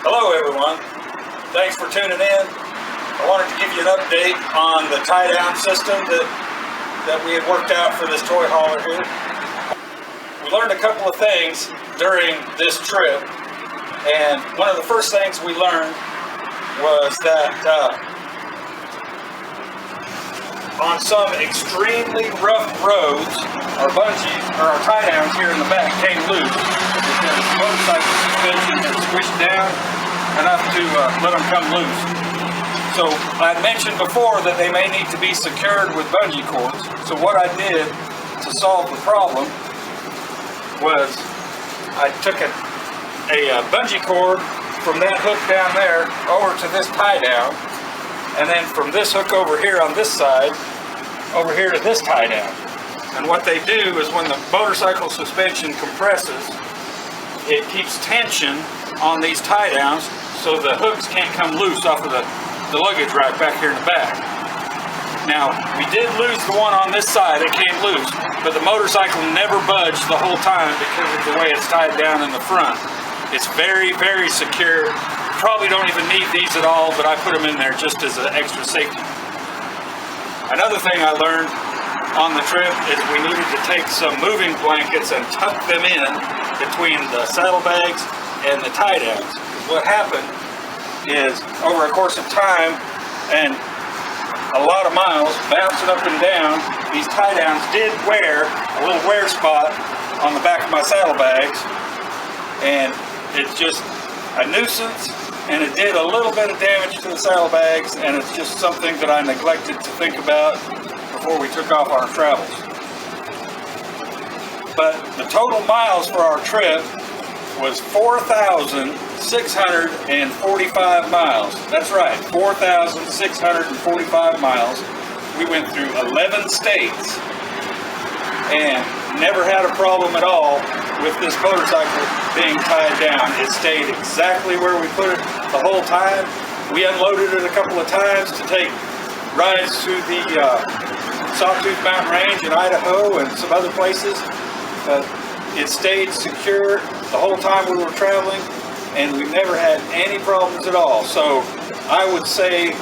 Hello everyone, thanks for tuning in. I wanted to give you an update on the tie-down system that we had worked out for this toy hauler here. We learned a couple of things during this trip, and one of the first things we learned was that on some extremely rough roads, our bungees, or our tie-downs here in the back came loose because the motorcycle suspension had squished down enough to let them come loose. So I mentioned before that they may need to be secured with bungee cords. So what I did to solve the problem was I took a bungee cord from that hook down there over to this tie down, and then from this hook over here on this side over here to this tie down. And what they do is when the motorcycle suspension compresses, it keeps tension on these tie downs so the hooks can't come loose off of the luggage rack back here in the back. Now, we did lose the one on this side, it came loose, but the motorcycle never budged the whole time because of the way it's tied down in the front. It's very, very secure. Probably don't even need these at all, but I put them in there just as an extra safety. Another thing I learned on the trip is we needed to take some moving blankets and tuck them in between the saddlebags and the tie downs. What happened is over a course of time and a lot of miles bouncing up and down, these tie downs did wear a little wear spot on the back of my saddlebags, and it's just a nuisance, and it did a little bit of damage to the saddlebags, and it's just something that I neglected to think about before we took off our travels. But the total miles for our trip was 4,645 miles. That's right, 4,645 miles. We went through 11 states and never had a problem at all with this motorcycle being tied down. It stayed exactly where we put it the whole time. We unloaded it a couple of times to take rides to the Sawtooth Mountain Range in Idaho and some other places. It stayed secure the whole time we were traveling, and we never had any problems at all. So I would say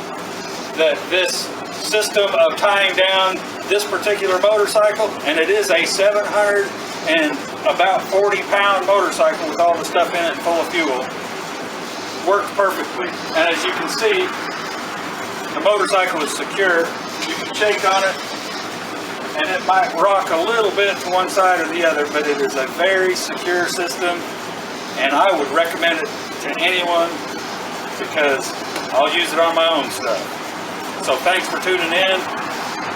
that this system of tying down this particular motorcycle, and it is a 700 and about 40-pound motorcycle with all the stuff in it full of fuel, worked perfectly. And as you can see, the motorcycle is secure. You can shake on it and it might rock a little bit to one side or the other, but it is a very secure system, and I would recommend it to anyone because I'll use it on my own stuff. So thanks for tuning in,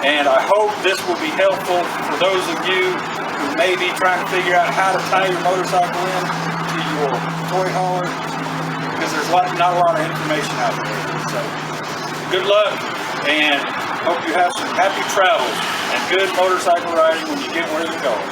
and I hope this will be helpful for those of you who may be trying to figure out how to tie your motorcycle in to your toy hauler, because there's not a lot of information out there. So good luck, and hope you have some happy travels and good motorcycle riding when you get where you're going.